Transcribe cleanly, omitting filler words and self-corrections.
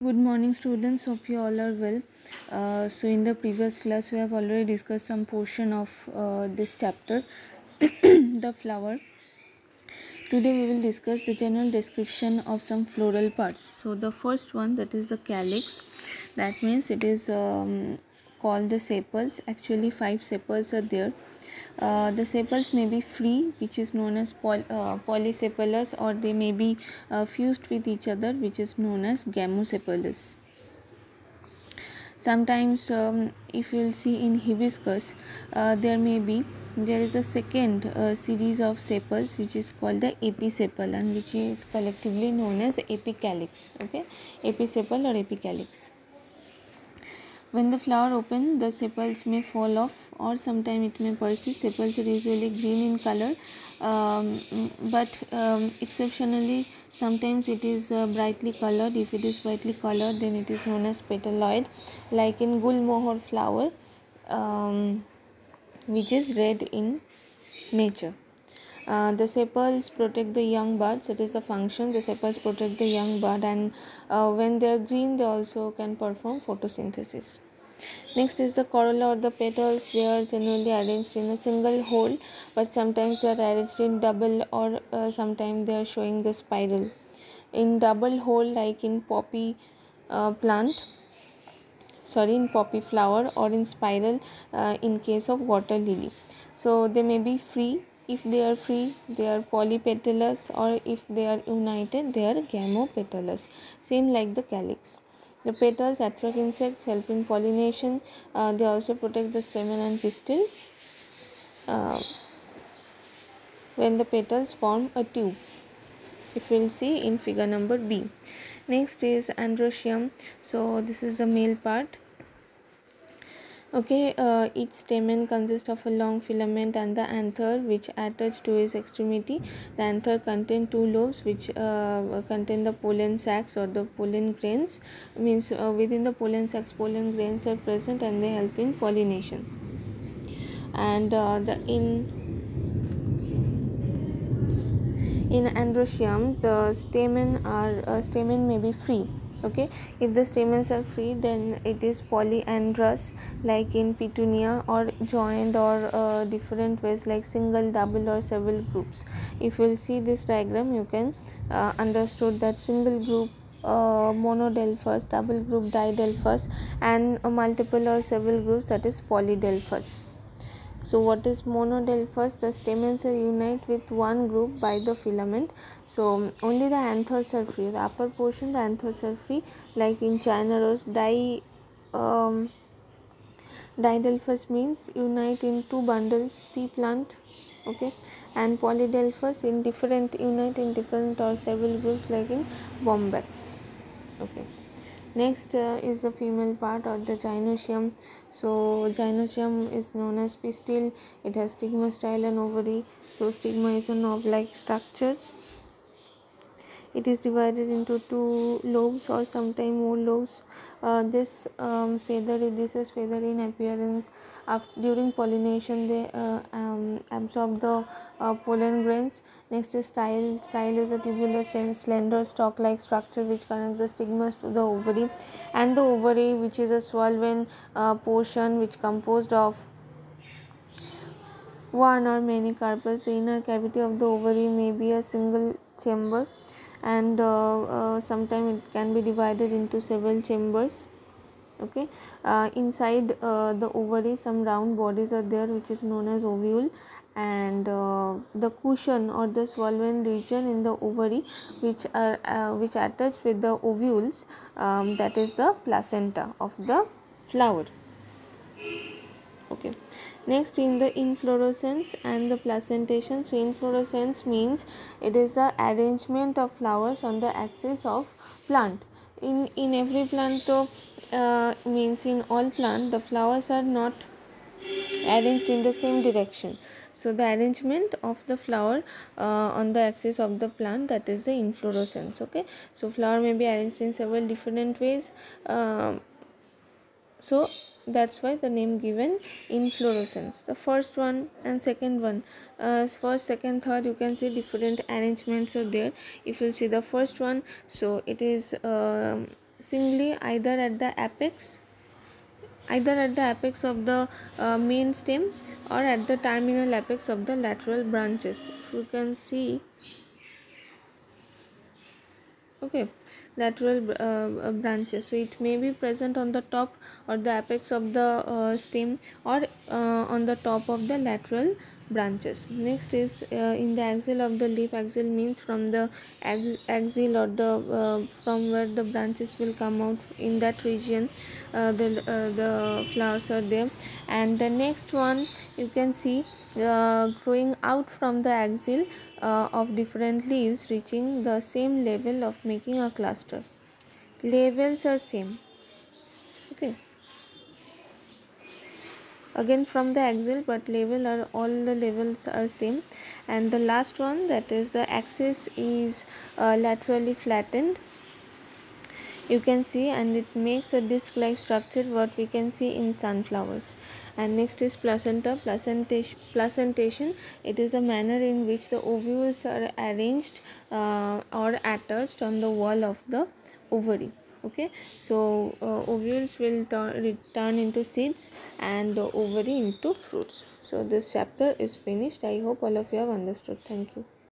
Good morning, students. Hope you all are well. So in the previous class we have already discussed some portion of this chapter, the flower. Today we will discuss the general description of some floral parts. So the first one, that is the calyx. That means it is called the sepals. Actually 5 sepals are there. The sepals may be free, which is known as polysepalous, or they may be fused with each other, which is known as gamosepalous. Sometimes if you will see in hibiscus, there is a second series of sepals which is called the episepal, and which is collectively known as apicalyx. Okay, episepal or apicalyx. When the flower opens, the sepals may fall off, or sometimes it may persist. Sepals are usually green in color, but exceptionally sometimes it is brightly colored. If it is brightly colored, then it is known as petaloid, like in gulmohar flower, which is red in nature. The sepals protect the young buds. That is the function. The sepals protect the young bud, and when they are green, they also can perform photosynthesis. Next is the corolla or the petals. They are generally arranged in a single hole, but sometimes they are arranged in double, or sometimes they are showing the spiral. In double hole, like in poppy in poppy flower, or in spiral in case of water lily. So they may be free. If they are free, they are polypetalous, or if they are united, they are gamopetalous, same like the calyx. The petals attract insects, help in pollination. They also protect the stamen and pistil uh, when the petals form a tube, if you will see in figure number B. Next is androecium. So this is the male part. Okay, each stamen consists of a long filament and the anther, which attach to its extremity. The anther contain 2 lobes, which contain the pollen sacs or the pollen grains. Means within the pollen sacs, pollen grains are present and they help in pollination. And in androecium, the stamen may be free. Okay, if the stamens are free, then it is polyandrous, like in petunia, or joined, or different ways, like single, double, or several groups. If you will see this diagram, you can understood that single group, monodelphous, double group didelphous, and multiple or several groups, that is polydelphous. So what is monodelphous? The stamens are unite with one group by the filament. So only the anthers are free. The upper portion, the anthers are free, like in China rose. Didelphous means unite in 2 bundles, pea plant. Okay, and polydelphous in different, unite in different or several groups, like in bombax. Okay. Next is the female part, or the gynoecium. So gynoecium is known as pistil. It has stigma, style, and ovary. So stigma is a knob-like structure. It is divided into 2 lobes, or sometimes more lobes. This is feathery in appearance. During pollination, they absorb the pollen grains. Next is style. Style is a tubular, slender, stalk-like structure which connects the stigmas to the ovary, and the ovary, which is a swollen portion which composed of one or many carpels. The inner cavity of the ovary may be a single chamber, and sometimes it can be divided into several chambers. Okay, inside the ovary, some round bodies are there, which is known as ovule, and the cushion or the swollen region in the ovary, which attach with the ovules, that is the placenta of the flower. Okay, next in the inflorescence and the placentation. So inflorescence means it is the arrangement of flowers on the axis of plant. In every plant, means in all plant, the flowers are not arranged in the same direction. So the arrangement of the flower on the axis of the plant, that is the inflorescence. Okay, so flower may be arranged in several different ways. So that's why the name given inflorescence. The first one and second one, first, second, third, you can see different arrangements are there. If you see the first one, so it is singly either at the apex of the main stem or at the terminal apex of the lateral branches. If you can see, okay, lateral branches, so it may be present on the top or the apex of the stem, or on the top of the lateral branches. Next is in the axil of the leaf. Axil means from the axil, or the from where the branches will come out, in that region the flowers are there. And the next one, you can see growing out from the axil of different leaves, reaching the same level of making a cluster. Levels are same, okay, again from the axil, but level are, all the levels are same. And the last one, that is the axis is laterally flattened, you can see, and it makes a disc like structure, what we can see in sunflowers. And next is placenta. Placentation, it is a manner in which the ovules are arranged or attached on the wall of the ovary. Okay, so ovules will turn into seeds, and ovary into fruits. So this chapter is finished. I hope all of you have understood. Thank you.